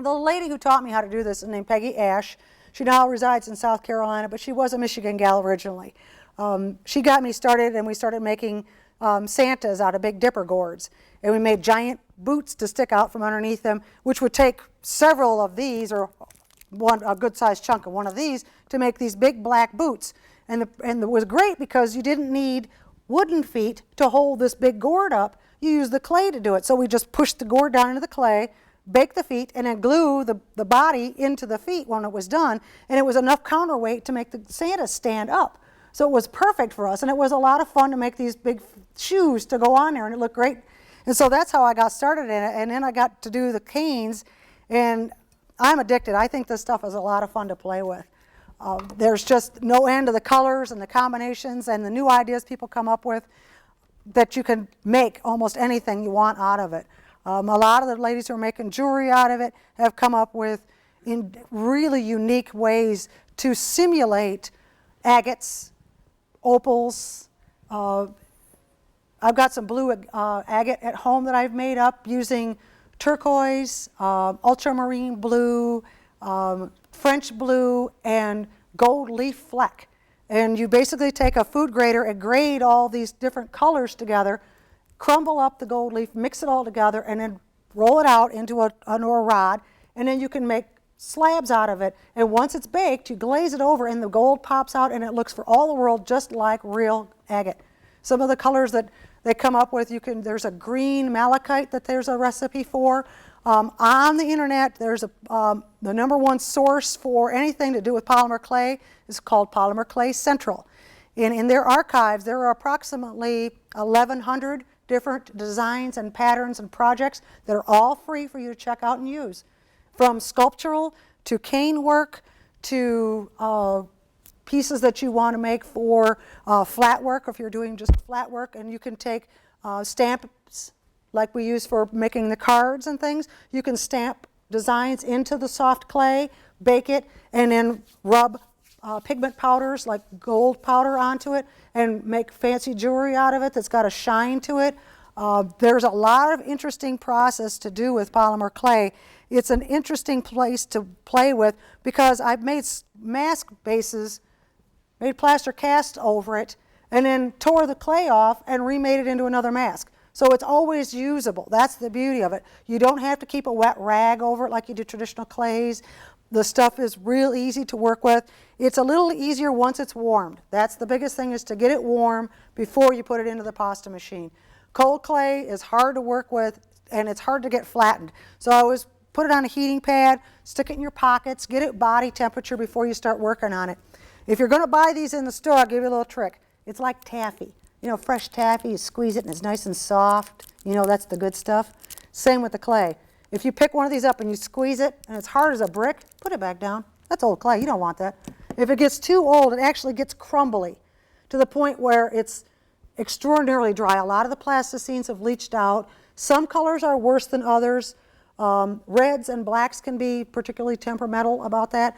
The lady who taught me how to do this is named Peggy Ash. She now resides in South Carolina, but she was a Michigan gal originally. She got me started, and we started making Santas out of Big Dipper gourds. And we made giant boots to stick out from underneath them, which would take several of these, or a good-sized chunk of one of these, to make these big black boots. And it was great because you didn't need wooden feet to hold this big gourd up. You used the clay to do it. So we just pushed the gourd down into the clay, bake the feet, and then glue the body into the feet when it was done. And it was enough counterweight to make the Santa stand up. So it was perfect for us. And it was a lot of fun to make these big shoes to go on there, and it looked great. And so that's how I got started in it. And then I got to do the canes, and I'm addicted. I think this stuff is a lot of fun to play with. There's just no end to the colors and the combinations and the new ideas people come up with that you can make almost anything you want out of it. A lot of the ladies who are making jewelry out of it have come up with in really unique ways to simulate agates, opals. I've got some blue agate at home that I've made up using turquoise, ultramarine blue, French blue, and gold leaf fleck. And you basically take a food grater and grade all these different colors together, crumble up the gold leaf, mix it all together, and then roll it out into a rod, and then you can make slabs out of it. And once it's baked, you glaze it over, and the gold pops out, and it looks for all the world just like real agate. Some of the colors that they come up with, there's a green malachite that there's a recipe for. On the internet, there's the #1 source for anything to do with polymer clay is called Polymer Clay Central. And in their archives, there are approximately 1,100 different designs and patterns and projects that are all free for you to check out and use. From sculptural to cane work to pieces that you want to make for flat work, if you're doing just flat work, and you can take stamps like we use for making the cards and things. You can stamp designs into the soft clay, bake it, and then rub pigment powders like gold powder onto it and make fancy jewelry out of it that's got a shine to it. There's a lot of interesting process to do with polymer clay. It's an interesting place to play with because I've made mask bases, made plaster cast over it, and then tore the clay off and remade it into another mask. So it's always usable. That's the beauty of it. You don't have to keep a wet rag over it like you do traditional clays. The stuff is real easy to work with. It's a little easier once it's warmed. That's the biggest thing, is to get it warm before you put it into the pasta machine. Cold clay is hard to work with, and it's hard to get flattened. So I always put it on a heating pad, stick it in your pockets, get it body temperature before you start working on it. If you're going to buy these in the store, I'll give you a little trick. It's like taffy. You know, fresh taffy, you squeeze it and it's nice and soft. You know, that's the good stuff. Same with the clay. If you pick one of these up and you squeeze it and it's hard as a brick, put it back down. That's old clay. You don't want that. If it gets too old, it actually gets crumbly to the point where it's extraordinarily dry. A lot of the plasticines have leached out. Some colors are worse than others. Reds and blacks can be particularly temperamental about that.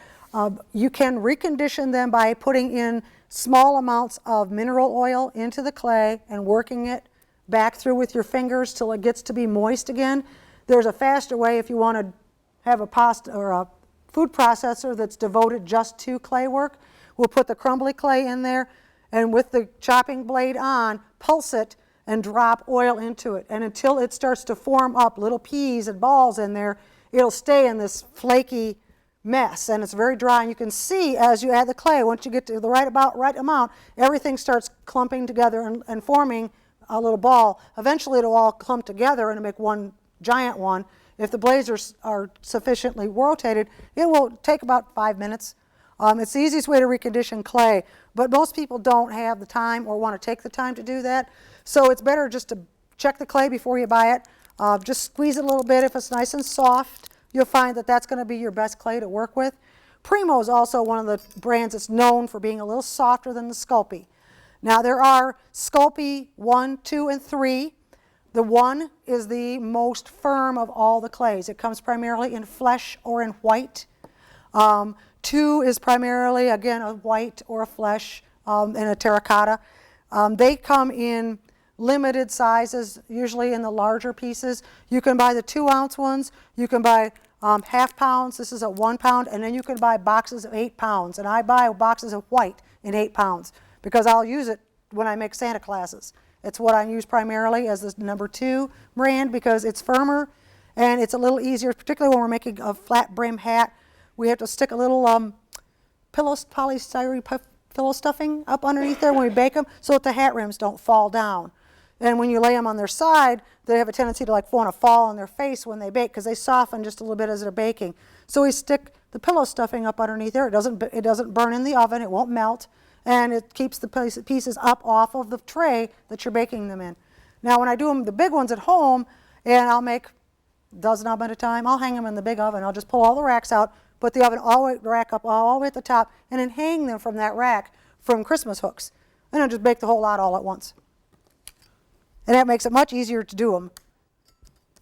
You can recondition them by putting in small amounts of mineral oil into the clay and working it back through with your fingers till it gets to be moist again. There's a faster way if you want to have a pasta or a food processor that's devoted just to clay work. We'll put the crumbly clay in there, and with the chopping blade on, pulse it and drop oil into it. And until it starts to form up little peas and balls in there, it'll stay in this flaky mess, and it's very dry. And you can see as you add the clay, once you get to the right amount, everything starts clumping together and forming a little ball. Eventually it'll all clump together and make one giant one. If the blades are sufficiently rotated, it will take about 5 minutes. It's the easiest way to recondition clay, but most people don't have the time or want to take the time to do that. So it's better just to check the clay before you buy it. Just squeeze it a little bit. If it's nice and soft, you'll find that that's going to be your best clay to work with. Primo is also one of the brands that's known for being a little softer than the Sculpey. Now there are Sculpey 1, 2, and 3. The 1 is the most firm of all the clays. It comes primarily in flesh or in white. 2 is primarily, again, a white or a flesh and a terracotta. They come in limited sizes, usually in the larger pieces. You can buy the 2-ounce ones. You can buy half pounds. This is a 1 pound, and then you can buy boxes of 8 pounds. And I buy boxes of white in 8 pounds because I'll use it when I make Santa Clauses. It's what I use primarily as the number 2 brand because it's firmer and it's a little easier, particularly when we're making a flat brim hat. We have to stick a little polystyrene pillow stuffing up underneath there when we bake them so that the hat rims don't fall down. And when you lay them on their side, they have a tendency to want to fall on their face when they bake because they soften just a little bit as they're baking. So we stick the pillow stuffing up underneath there. It doesn't burn in the oven. It won't melt. And it keeps the pieces up off of the tray that you're baking them in. Now when I do them, the big ones at home, and I'll make a dozen of them at a time, I'll hang them in the big oven. I'll just pull all the racks out, put the oven rack up all the way at the top, and then hang them from that rack from Christmas hooks. And I'll just bake the whole lot all at once. And that makes it much easier to do them.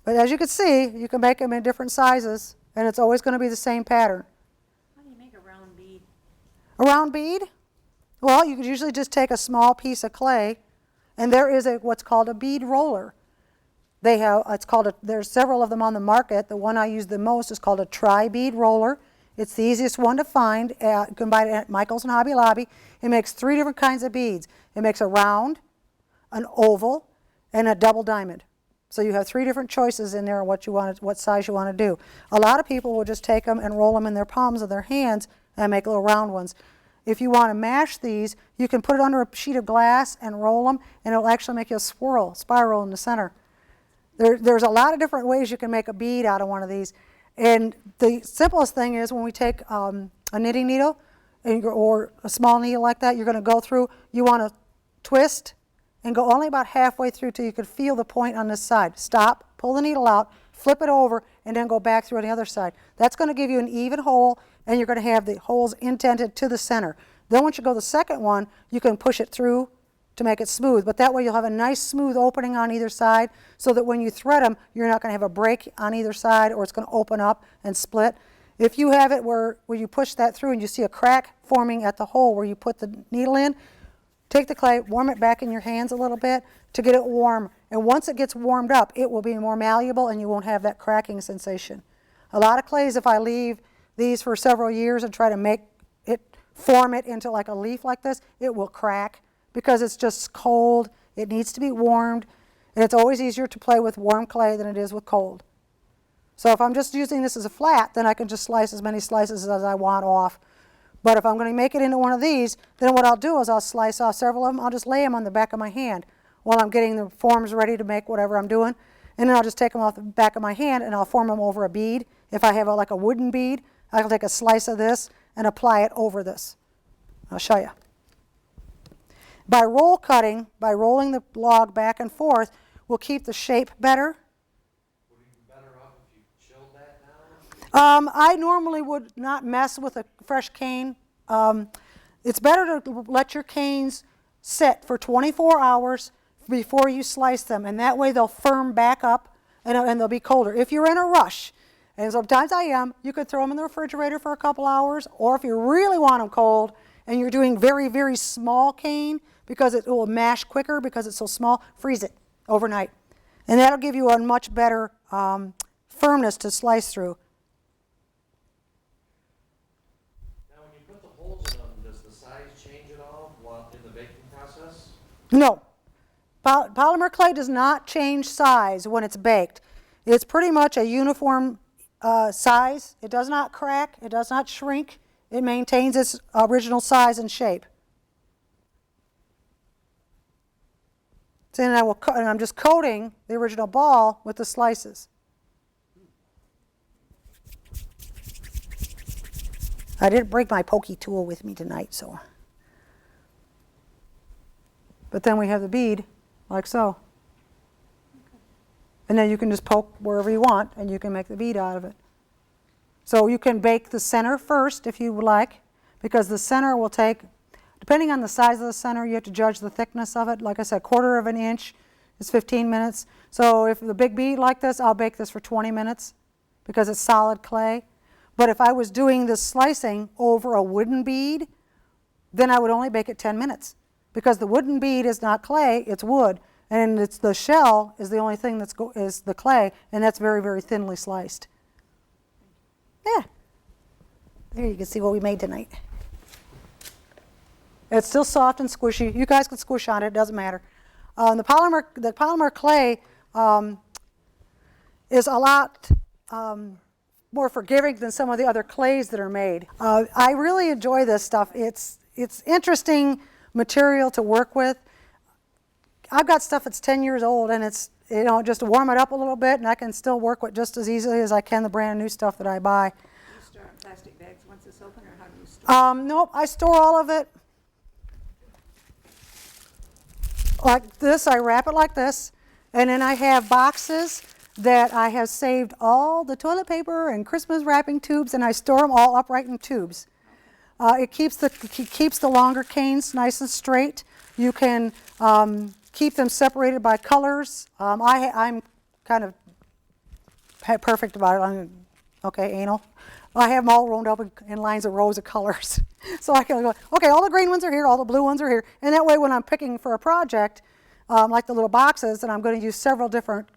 But as you can see, you can make them in different sizes, and it's always going to be the same pattern. How do you make a round bead? A round bead? Well, you could usually just take a small piece of clay, and there is what's called a bead roller. There's several of them on the market. The one I use the most is called a tri-bead roller. It's the easiest one to find. You can buy it at Michael's and Hobby Lobby. It makes 3 different kinds of beads. It makes a round, an oval, and a double diamond. So you have 3 different choices in there what size you want to do. A lot of people will just take them and roll them in their palms of their hands and make little round ones. If you want to mash these, you can put it under a sheet of glass and roll them, and it'll actually make you a spiral in the center. There's a lot of different ways you can make a bead out of one of these. And the simplest thing is when we take a knitting needle or a small needle like that, you're going to go through, you want to twist and go only about halfway through till you can feel the point on this side. Stop, pull the needle out, flip it over, and then go back through on the other side. That's going to give you an even hole, and you're going to have the holes indented to the center. Then once you go the second one, you can push it through to make it smooth, but that way you'll have a nice smooth opening on either side so that when you thread them, you're not going to have a break on either side or it's going to open up and split. If you have it where you push that through and you see a crack forming at the hole where you put the needle in, take the clay, warm it back in your hands a little bit to get it warm. And once it gets warmed up, it will be more malleable and you won't have that cracking sensation. A lot of clays, if I leave these for several years and try to form it into like a leaf like this, it will crack because it's just cold. It needs to be warmed. And it's always easier to play with warm clay than it is with cold. So if I'm just using this as a flat, then I can just slice as many slices as I want off. But if I'm going to make it into one of these, then what I'll do is I'll slice off several of them. I'll just lay them on the back of my hand while I'm getting the forms ready to make whatever I'm doing. And then I'll just take them off the back of my hand and I'll form them over a bead. If I have like a wooden bead, I'll take a slice of this and apply it over this. I'll show you. By roll cutting, by rolling the log back and forth, we'll keep the shape better. Would it be better off if you chilled that now? I normally would not mess with a fresh cane. It's better to let your canes sit for 24 hours before you slice them, and that way they'll firm back up and they'll be colder. If you're in a rush, and sometimes I am, you could throw them in the refrigerator for a couple hours, or if you really want them cold and you're doing very, very small cane, because it will mash quicker because it's so small, freeze it overnight. And that'll give you a much better firmness to slice through. Now when you put the holes in them, does the size change at all while in the baking process? No. Polymer clay does not change size when it's baked. It's pretty much a uniform size. It does not crack. It does not shrink. It maintains its original size and shape. So then I'm just coating the original ball with the slices. I didn't bring my pokey tool with me tonight, so. But then we have the bead, like so. And then you can just poke wherever you want, and you can make the bead out of it. So you can bake the center first if you would like, because the center will take, depending on the size of the center, you have to judge the thickness of it. Like I said, 1/4 of an inch is 15 minutes. So if the big bead like this, I'll bake this for 20 minutes because it's solid clay. But if I was doing this slicing over a wooden bead, then I would only bake it 10 minutes because the wooden bead is not clay, it's wood. And it's the shell is the only thing is the clay, and that's very, very thinly sliced. Yeah. There you can see what we made tonight. It's still soft and squishy. You guys can squish on it, it doesn't matter. The polymer clay is a lot more forgiving than some of the other clays that are made. I really enjoy this stuff. It's interesting material to work with. I've got stuff that's 10 years old, and it's, you know, just warm it up a little bit, and I can still work with just as easily as I can the brand new stuff that I buy. Do you store in plastic bags once it's open, or how do you store it? Nope, I store all of it like this. I wrap it like this, and then I have boxes that I have saved all the toilet paper and Christmas wrapping tubes, and I store them all upright in tubes. It keeps the longer canes nice and straight. You can keep them separated by colors. I'm kind of perfect about it. Okay, anal. I have them all rolled up in lines of rows of colors. So I can go, okay, all the green ones are here, all the blue ones are here. And that way when I'm picking for a project, like the little boxes, and I'm going to use several different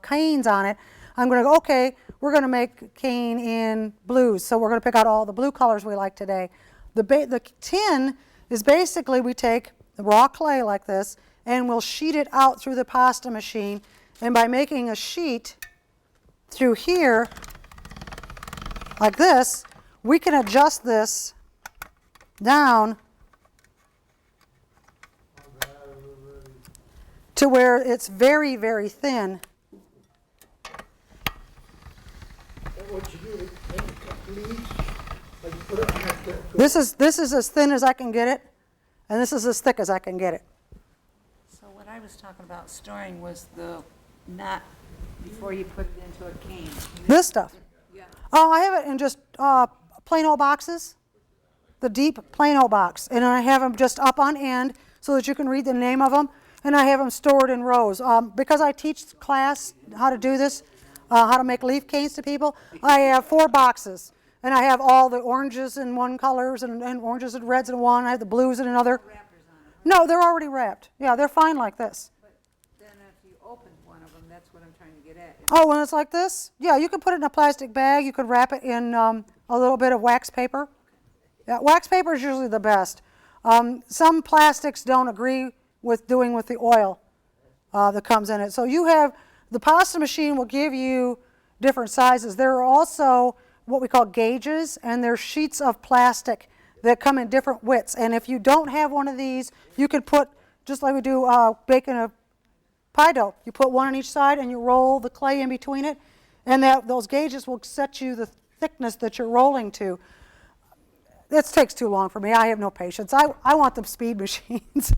canes on it, I'm going to go, okay, we're going to make cane in blues. So we're going to pick out all the blue colors we like today. The tin is basically, we take the raw clay like this, and we'll sheet it out through the pasta machine. And by making a sheet through here, like this, we can adjust this down to where it's very, very thin. What you do, leaves, like you put it on that. This is as thin as I can get it, and this is as thick as I can get it. So what I was talking about storing was the knot before you put it into a cane. This stuff. Yeah. I have it in just plain old boxes, the deep plain old box, and I have them just up on end so that you can read the name of them, and I have them stored in rows. Because I teach class how to do this, how to make leaf canes to people, I have 4 boxes, and I have all the oranges in one colors and oranges and reds in one. I have the blues in another. Wrappers on it. No, they're already wrapped. Yeah, they're fine like this. But then if you open one of them, that's what I'm trying to get at. Oh, when it's like this? Yeah, you can put it in a plastic bag. You could wrap it in a little bit of wax paper. Yeah, wax paper is usually the best. Some plastics don't agree with doing with the oil that comes in it. So you have, the pasta machine will give you different sizes. There are also what we call gauges, and they're sheets of plastic that come in different widths. And if you don't have one of these, you could put, just like we do baking a pie dough, you put one on each side and you roll the clay in between it, and those gauges will set you the thickness that you're rolling to. This takes too long for me. I have no patience. I want them speed machines,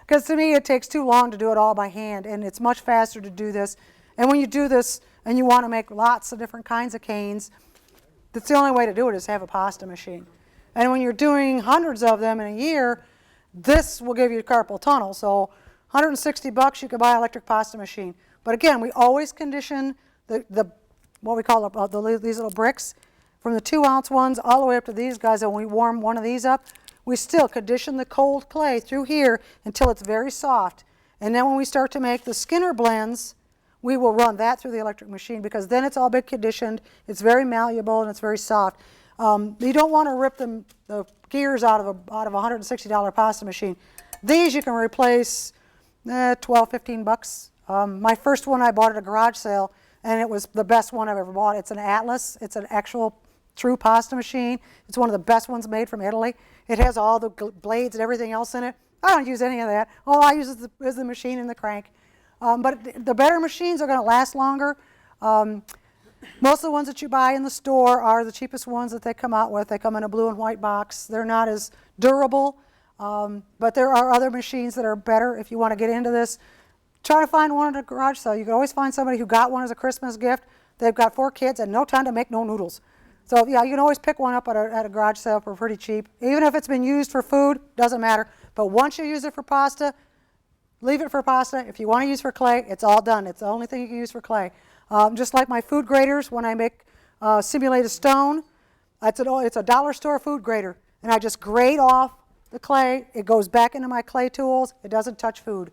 because to me it takes too long to do it all by hand, and it's much faster to do this. And when you do this and you want to make lots of different kinds of canes, that's the only way to do it, is have a pasta machine. And when you're doing hundreds of them in a year, this will give you carpal tunnel. So $160 you could buy an electric pasta machine. But again, we always condition the what we call these little bricks, from the 2-ounce ones all the way up to these guys. And when we warm one of these up, we still condition the cold clay through here until it's very soft. And then when we start to make the Skinner blends, we will run that through the electric machine, because then it's all been conditioned, it's very malleable, and it's very soft. You don't want to rip the gears out of a $160 pasta machine. These you can replace $12, $15. My first one I bought at a garage sale, and it was the best one I've ever bought. It's an Atlas. It's an actual true pasta machine. It's one of the best ones made from Italy. It has all the blades and everything else in it. I don't use any of that. All I use is the machine and the crank. But the better machines are going to last longer. Most of the ones that you buy in the store are the cheapest ones that they come out with. They come in a blue and white box. They're not as durable, but there are other machines that are better if you want to get into this. Try to find one at a garage sale. You can always find somebody who got one as a Christmas gift. They've got 4 kids and no time to make no noodles. So yeah, you can always pick one up at a garage sale for pretty cheap. Even if it's been used for food, doesn't matter. But once you use it for pasta, leave it for pasta. If you want to use for clay, it's all done. It's the only thing you can use for clay. Just like my food graters, when I make simulated stone, it's a dollar store food grater. And I just grate off the clay. It goes back into my clay tools. It doesn't touch food.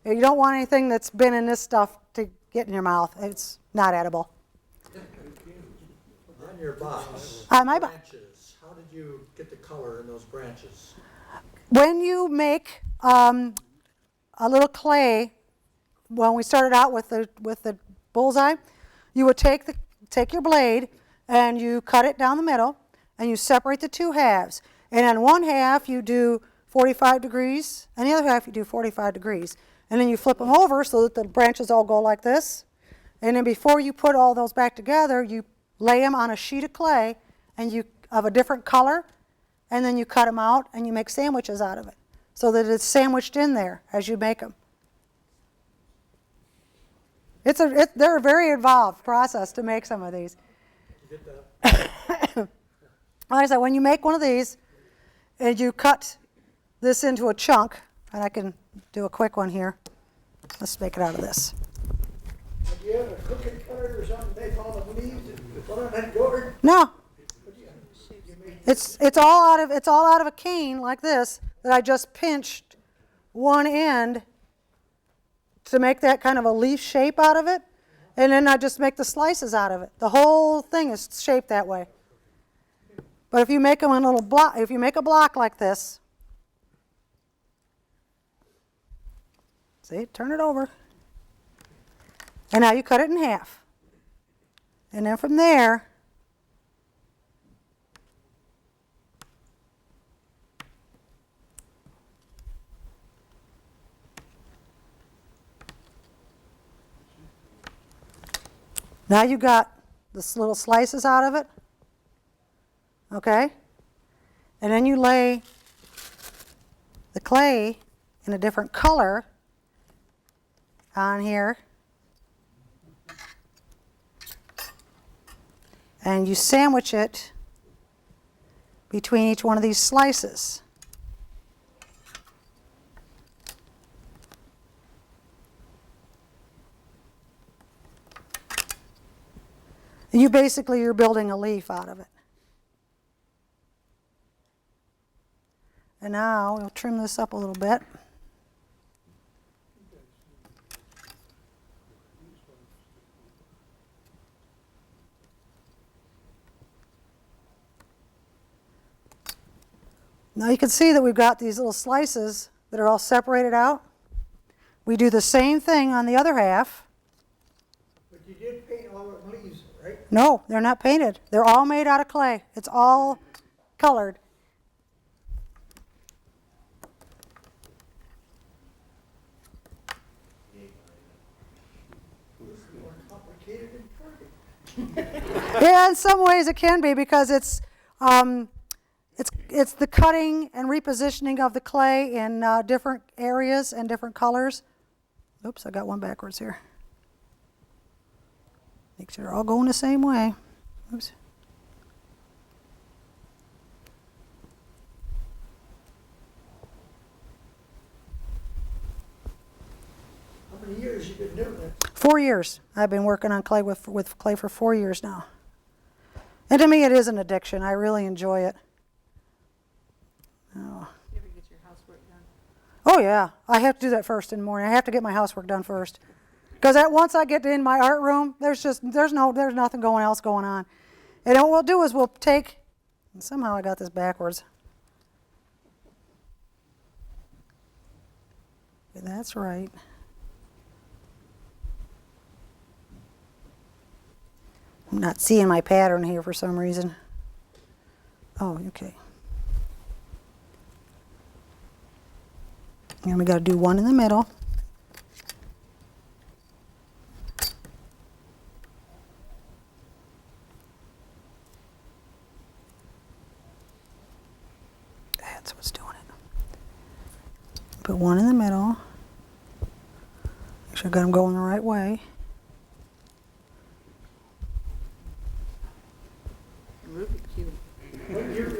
You don't want anything that's been in this stuff to get in your mouth. It's not edible. Then On your box, My box. branches, how did you get the color in those branches? When you make a little clay, when we started out with the bullseye, you would take your blade and you cut it down the middle and you separate the two halves. And on one half you do 45 degrees and the other half you do 45 degrees. And then you flip them over so that the branches all go like this. And then before you put all those back together, you lay them on a sheet of clay and of a different color, and then you cut them out and you make sandwiches out of it so that it's sandwiched in there as you make them. They're a very involved process to make some of these. Did you get that? Like I said, when you make one of these and you cut this into a chunk, and I can do a quick one here. Let's make it out of this. Did you have a cookie cutter or something, make all the leaves and put on that gourd? No, You made it's all out of a cane like this that I just pinched one end to make that kind of a leaf shape out of it, and then I just make the slices out of it. The whole thing is shaped that way. But if you make them in little block, if you make a block like this, see, turn it over, and now you cut it in half, and then from there, now you got this little slices out of it, okay? And then you lay the clay in a different color on here, and you sandwich it between each one of these slices. You're building a leaf out of it. And now we'll trim this up a little bit. Now you can see that we've got these little slices that are all separated out. We do the same thing on the other half. But you did paint all the leaves, right? No, they're not painted. They're all made out of clay. It's all colored. More complicated than carving. Yeah, in some ways it can be because it's the cutting and repositioning of the clay in different areas and different colors. Oops, I got one backwards here. Make sure they're all going the same way. Oops. How many years you been doing it? 4 years. I've been working on clay with clay for 4 years now. And to me it is an addiction. I really enjoy it. Oh. You ever get your housework done? Oh yeah, I have to do that first in the morning. I have to get my housework done first, because once I get in my art room, there's nothing else going on. And what we'll do is we'll take. And somehow I got this backwards. That's right. I'm not seeing my pattern here for some reason. Oh, okay. And we got to do one in the middle. That's what's doing it. Put one in the middle. Make sure I got them going the right way. Rubik's Cube.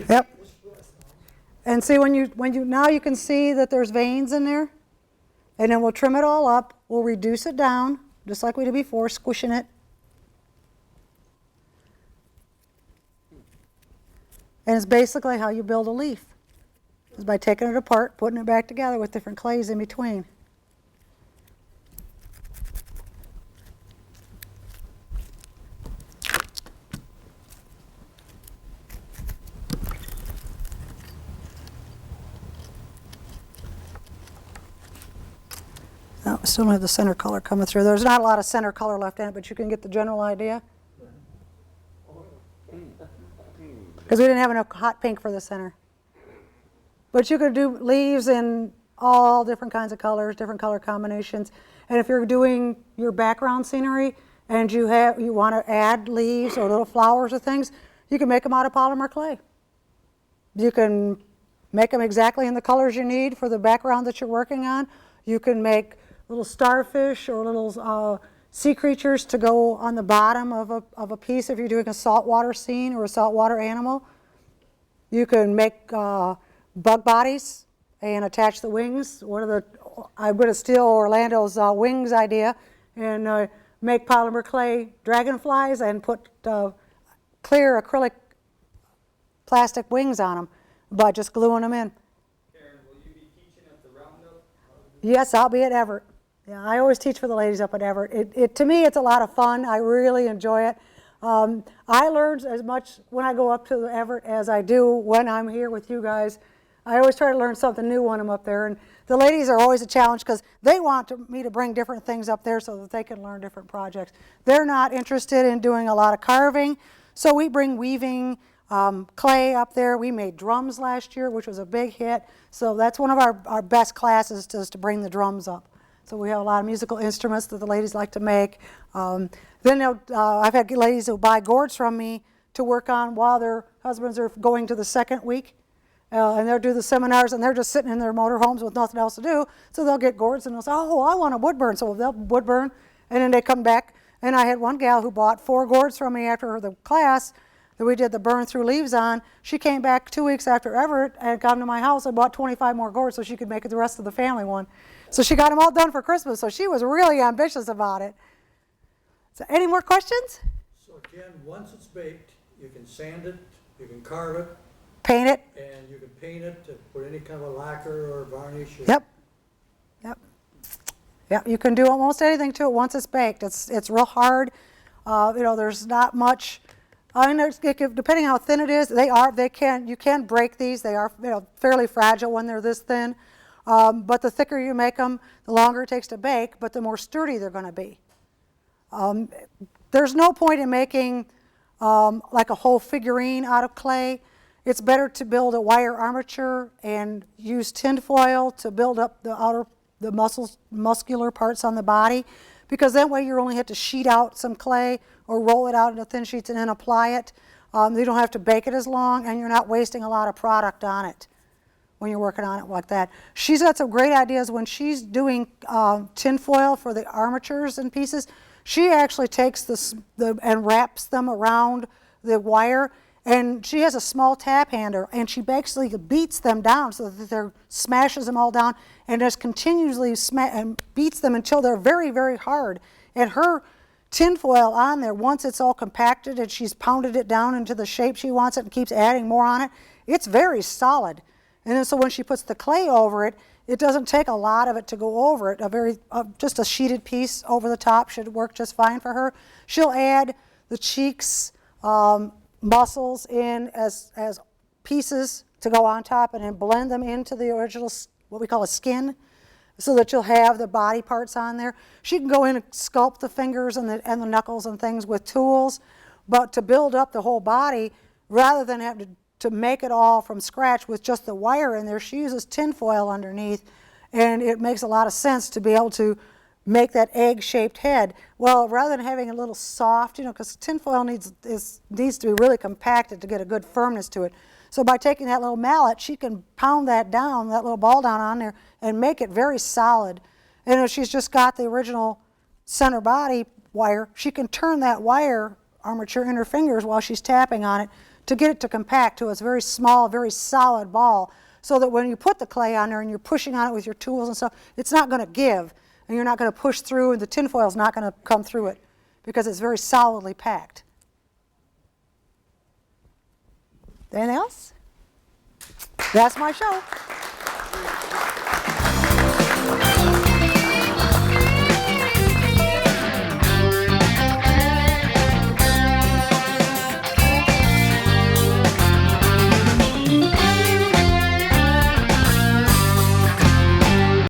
Yep. And see when you now you can see that there's veins in there, and then we'll trim it all up. We'll reduce it down just like we did before, squishing it. And it's basically how you build a leaf, is by taking it apart, putting it back together with different clays in between. Still don't have the center color coming through. There's not a lot of center color left in it, but you can get the general idea. Because we didn't have enough hot pink for the center. But you could do leaves in all different kinds of colors, different color combinations. And if you're doing your background scenery and you want to add leaves or little flowers or things, you can make them out of polymer clay. You can make them exactly in the colors you need for the background that you're working on. You can make little starfish or little sea creatures to go on the bottom of a piece if you're doing a saltwater scene or a saltwater animal. You can make bug bodies and attach the wings. I'm going to steal Orlando's wings idea and make polymer clay dragonflies and put clear acrylic plastic wings on them by just gluing them in. Karen, will you be teaching at the Roundup? Yes, I'll be at Everett. Yeah, I always teach for the ladies up at Everett. To me, it's a lot of fun. I really enjoy it. I learn as much when I go up to Everett as I do when I'm here with you guys. I always try to learn something new when I'm up there. And the ladies are always a challenge because they want me to bring different things up there so that they can learn different projects. They're not interested in doing a lot of carving, so we bring weaving, clay up there. We made drums last year, which was a big hit. So that's one of our best classes, is to bring the drums up. So we have a lot of musical instruments that the ladies like to make. Then I've had ladies who buy gourds from me to work on while their husbands are going to the second week. And they'll do the seminars, and they're just sitting in their motorhomes with nothing else to do. So they'll get gourds, and they'll say, oh, I want a wood burn. So they'll wood burn, and then they come back. And I had one gal who bought 4 gourds from me after the class that we did the burn through leaves on. She came back 2 weeks after Everett and come to my house and bought 25 more gourds so she could make it the rest of the family one. So she got them all done for Christmas, so she was really ambitious about it. So any more questions? So Jen, once it's baked, you can sand it, you can carve it, Paint it. and you can paint it to put any kind of a lacquer or varnish. Yep. You can do almost anything to it once it's baked. It's real hard. There's not much. I mean, depending how thin it is, you can break these. They are fairly fragile when they're this thin. But the thicker you make them, the longer it takes to bake, but the more sturdy they're going to be. There's no point in making like a whole figurine out of clay. It's better to build a wire armature and use tin foil to build up the muscular parts on the body, because that way you only have to sheet out some clay or roll it out into thin sheets and then apply it. You don't have to bake it as long, and you're not wasting a lot of product on it when you're working on it like that. She's got some great ideas when she's doing tin foil for the armatures and pieces. She actually takes and wraps them around the wire, and she has a small tap hander, and she basically beats them down so that smashes them all down and just continuously and beats them until they're very, very hard. And her tin foil on there, once it's all compacted and she's pounded it down into the shape she wants it and keeps adding more on it, it's very solid. And then so when she puts the clay over it, it doesn't take a lot of it to go over it. Just a sheeted piece over the top should work just fine for her. She'll add the cheeks, muscles in as pieces to go on top, and then blend them into the original, what we call a skin, so that you'll have the body parts on there. She can go in and sculpt the fingers and the knuckles and things with tools, but to build up the whole body, rather than have to make it all from scratch with just the wire in there, she uses tin foil underneath, and it makes a lot of sense to be able to make that egg-shaped head. Well, rather than having a little soft, because tin foil needs to be really compacted to get a good firmness to it. So by taking that little mallet, she can pound that down, that little ball down on there, and make it very solid. And if she's just got the original center body wire, she can turn that wire armature in her fingers while she's tapping on it to get it to compact to a very small, very solid ball, so that when you put the clay on there and you're pushing on it with your tools and stuff, it's not going to give, and you're not going to push through, and the tin foil's not going to come through it because it's very solidly packed. Anything else? That's my show.